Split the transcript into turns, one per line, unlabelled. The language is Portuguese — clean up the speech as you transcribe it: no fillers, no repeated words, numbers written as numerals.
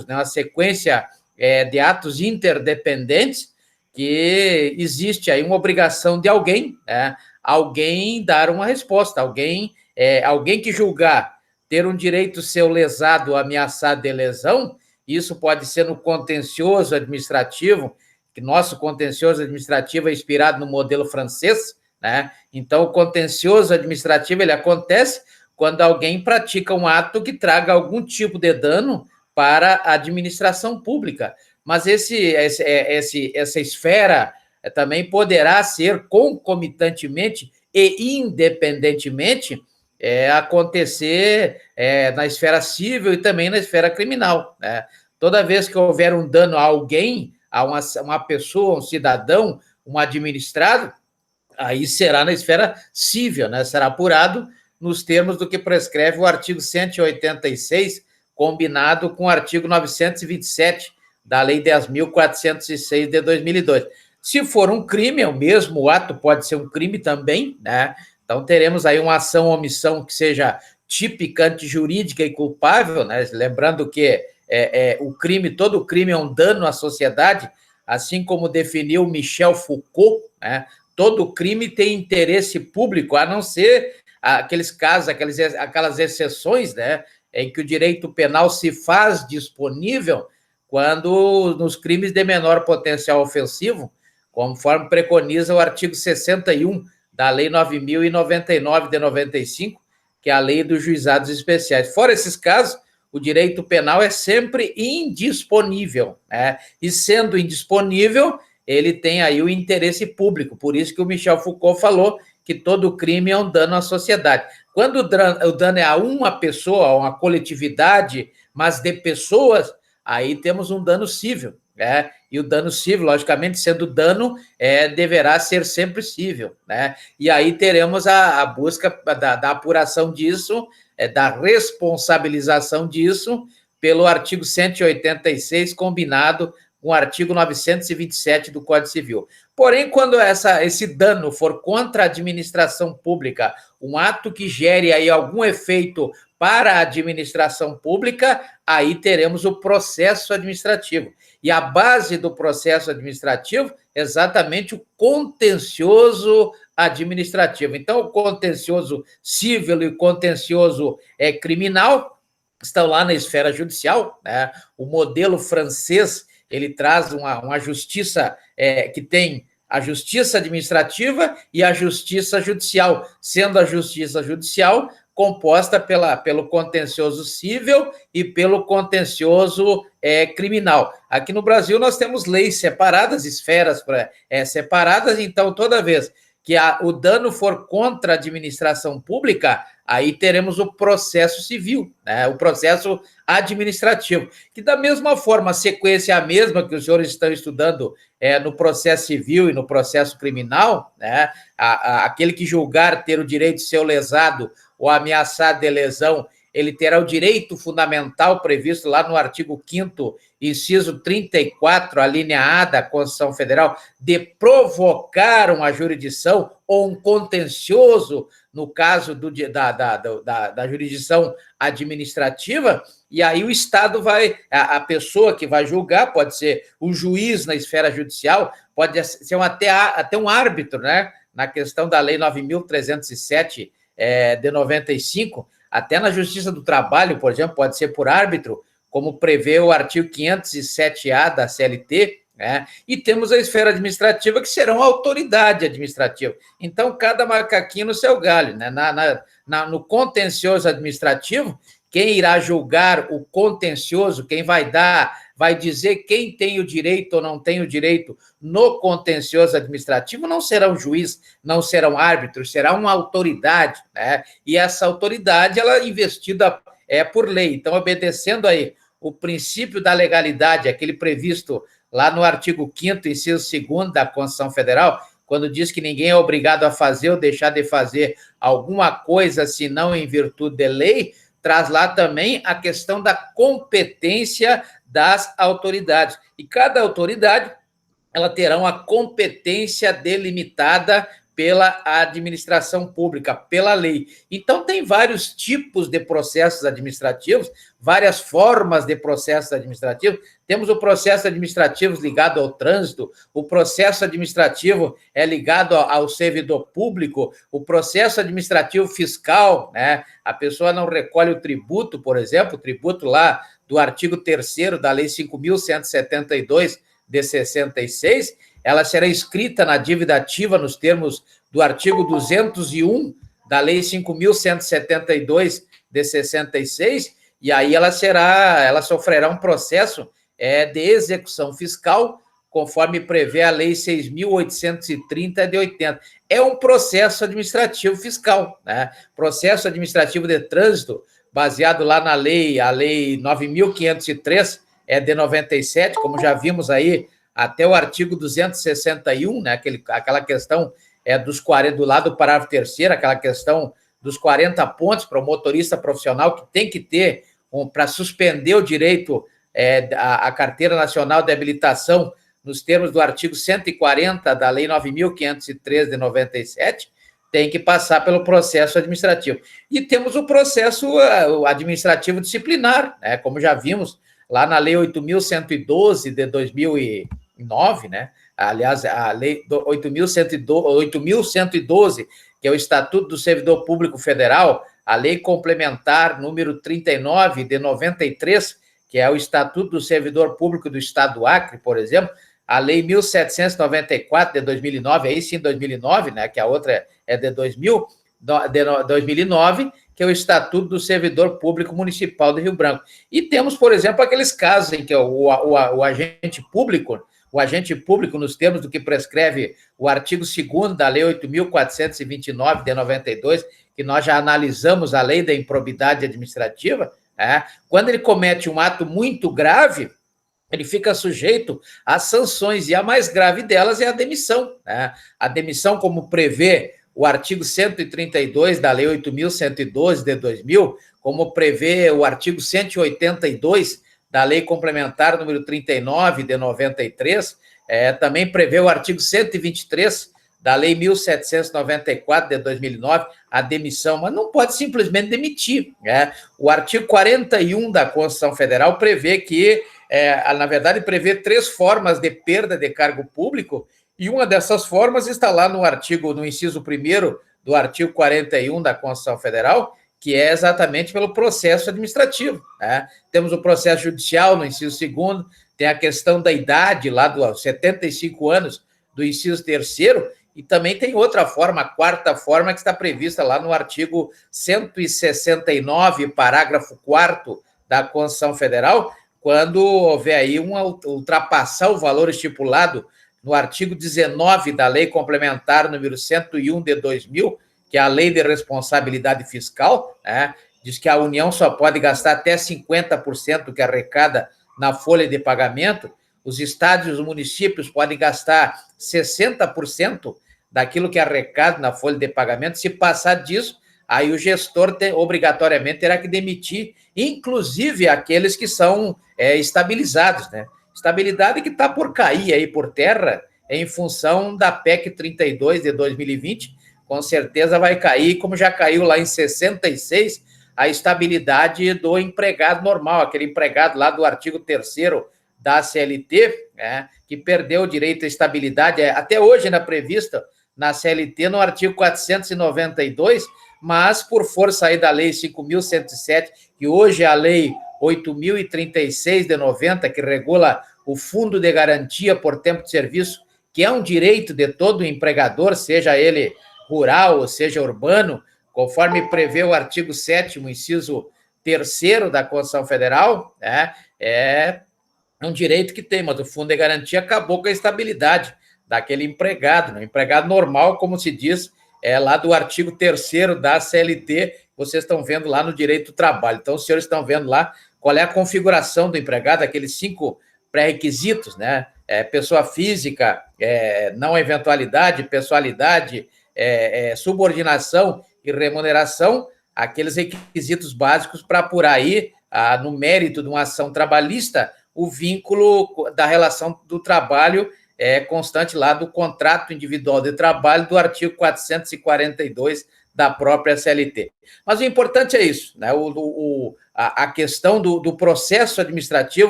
né, uma sequência de atos interdependentes, que existe aí uma obrigação de alguém, né, alguém dar uma resposta, alguém que julgar ter um direito seu lesado ou ameaçado de lesão, isso pode ser no contencioso administrativo, que nosso contencioso administrativo é inspirado no modelo francês, né? Então, o contencioso administrativo ele acontece quando alguém pratica um ato que traga algum tipo de dano para a administração pública. Mas essa esfera também poderá ser concomitantemente e independentemente acontecer na esfera civil e também na esfera criminal, né? Toda vez que houver um dano a alguém, a uma pessoa, um cidadão, um administrado, aí será na esfera civil, né? Será apurado nos termos do que prescreve o artigo 186, combinado com o artigo 927 da Lei 10.406 de 2002. Se for um crime, é o mesmo, o ato pode ser um crime também, né? Então, teremos aí uma ação ou omissão que seja típica, antijurídica e culpável, né? Lembrando que todo crime é um dano à sociedade, assim como definiu Michel Foucault, né? Todo crime tem interesse público, a não ser aqueles casos, aquelas exceções, né, em que o direito penal se faz disponível quando nos crimes de menor potencial ofensivo, conforme preconiza o artigo 61 da Lei 9.099 de 95, que é a Lei dos Juizados Especiais. Fora esses casos, o direito penal é sempre indisponível, né? E sendo indisponível, ele tem aí o interesse público. Por isso que o Michel Foucault falou que todo crime é um dano à sociedade. Quando o dano é a uma pessoa, a uma coletividade, mas de pessoas, aí temos um dano civil, né? E o dano civil, logicamente, sendo dano, deverá ser sempre civil, né? E aí teremos a busca da apuração disso, da responsabilização disso, pelo artigo 186, combinado com o artigo 927 do Código Civil. Porém, quando esse dano for contra a administração pública, um ato que gere aí algum efeito para a administração pública, aí teremos o processo administrativo. E a base do processo administrativo é exatamente o contencioso administrativo. Então, o contencioso civil e o contencioso criminal estão lá na esfera judicial, né? O modelo francês ele traz uma justiça que tem a justiça administrativa e a justiça judicial, sendo a justiça judicial composta pelo contencioso civil e pelo contencioso criminal. Aqui no Brasil nós temos leis separadas, esferas separadas, então toda vez que o dano for contra a administração pública, aí teremos o processo civil, né? O processo administrativo, que da mesma forma, a sequência é a mesma que os senhores estão estudando no processo civil e no processo criminal, né? Aquele que julgar ter o direito de ser lesado ou ameaçado de lesão, ele terá o direito fundamental previsto lá no artigo 5º, inciso 34, a linha A da Constituição Federal, de provocar uma jurisdição ou um contencioso, no caso da jurisdição administrativa, e aí o Estado a pessoa que vai julgar, pode ser o juiz na esfera judicial, pode ser até um árbitro, né? Na questão da Lei 9.307 de 95, até na Justiça do Trabalho, por exemplo, pode ser por árbitro, como prevê o artigo 507A da CLT, né? E temos a esfera administrativa, que serão a autoridade administrativa. Então, cada macaquinho no seu galho, né? No contencioso administrativo, quem irá julgar o contencioso, quem vai dizer quem tem o direito ou não tem o direito no contencioso administrativo, não será um juiz, não será um árbitro, será uma autoridade, né? E essa autoridade, ela é investida por lei. Então, obedecendo aí o princípio da legalidade, aquele previsto lá no artigo 5º, inciso 2º da Constituição Federal, quando diz que ninguém é obrigado a fazer ou deixar de fazer alguma coisa, senão em virtude de lei, traz lá também a questão da competência das autoridades. E cada autoridade, ela terá uma competência delimitada pela administração pública, pela lei. Então, tem vários tipos de processos administrativos, várias formas de processos administrativos. Temos o processo administrativo ligado ao trânsito, o processo administrativo é ligado ao servidor público, o processo administrativo fiscal, né? A pessoa não recolhe o tributo, por exemplo, o tributo lá do artigo 3º da Lei 5.172, de 66, ela será inscrita na dívida ativa nos termos do artigo 201 da Lei 5.172, de 66, e aí ela sofrerá um processo de execução fiscal, conforme prevê a Lei 6.830 de 80. É um processo administrativo fiscal, né? Processo administrativo de trânsito, baseado lá na lei, a Lei 9.503, de 97, como já vimos aí, até o artigo 261, né? Aquela questão dos 40, do lado do parágrafo 3º, aquela questão dos 40 pontos para o motorista profissional, que tem que ter, para suspender o direito à Carteira Nacional de Habilitação, nos termos do artigo 140 da Lei 9.503 de 97, tem que passar pelo processo administrativo. E temos o processo administrativo disciplinar, né? Como já vimos lá na Lei 8.112 de 2009, né? Aliás, a Lei 8.112, que é o Estatuto do Servidor Público Federal, a Lei Complementar número 39 de 93, que é o Estatuto do Servidor Público do Estado do Acre, por exemplo, a Lei 1.794 de 2009, aí sim 2009, né? Que a outra é de 2009, que é o Estatuto do Servidor Público Municipal de Rio Branco. E temos, por exemplo, aqueles casos em que o agente público, nos termos do que prescreve o artigo 2º da Lei 8.429 de 92, que nós já analisamos a lei da improbidade administrativa, quando ele comete um ato muito grave, ele fica sujeito a sanções, e a mais grave delas é a demissão, né? A demissão, como prevê o artigo 132 da Lei 8.112 de 2000, como prevê o artigo 182 da Lei Complementar número 39 de 93, também prevê o artigo 123 da Lei 1.794 de 2009, a demissão, mas não pode simplesmente demitir, né? O artigo 41 da Constituição Federal prevê que, na verdade, prevê 3 formas de perda de cargo público, e uma dessas formas está lá no inciso 1º do artigo 41 da Constituição Federal, que é exatamente pelo processo administrativo, né? Temos o processo judicial no inciso 2º, tem a questão da idade, lá dos 75 anos, do inciso 3º, e também tem outra forma, a 4ª forma, que está prevista lá no artigo 169, parágrafo 4º da Constituição Federal, quando houver aí ultrapassar o valor estipulado no artigo 19 da Lei Complementar número 101 de 2000, que é a Lei de Responsabilidade Fiscal, né? Diz que a União só pode gastar até 50% do que arrecada na folha de pagamento, os estados e os municípios podem gastar 60% daquilo que arrecada na folha de pagamento. Se passar disso, aí o gestor obrigatoriamente terá que demitir, inclusive aqueles que são estabilizados, né? Estabilidade que está por cair aí por terra em função da PEC 32 de 2020, com certeza vai cair, como já caiu lá em 66, a estabilidade do empregado normal, aquele empregado lá do artigo 3º da CLT, né, que perdeu o direito à estabilidade, até hoje ainda prevista na CLT, no artigo 492, mas por força aí da Lei 5.107, que hoje é a Lei 8.036 de 90, que regula o Fundo de Garantia por Tempo de Serviço, que é um direito de todo empregador, seja ele rural ou seja urbano, conforme prevê o artigo 7º, inciso 3º da Constituição Federal, né, é um direito que tem, mas o Fundo de Garantia acabou com a estabilidade daquele empregado, né? Empregado normal, como se diz, lá do artigo 3º da CLT, vocês estão vendo lá no direito do trabalho. Então, os senhores estão vendo lá qual é a configuração do empregado, aqueles 5 pré-requisitos, né? Pessoa física, não eventualidade, pessoalidade, subordinação e remuneração, aqueles requisitos básicos para apurar aí, no mérito de uma ação trabalhista, o vínculo da relação do trabalho constante lá do contrato individual de trabalho do artigo 442 da própria CLT. Mas o importante é isso, né? A questão do processo administrativo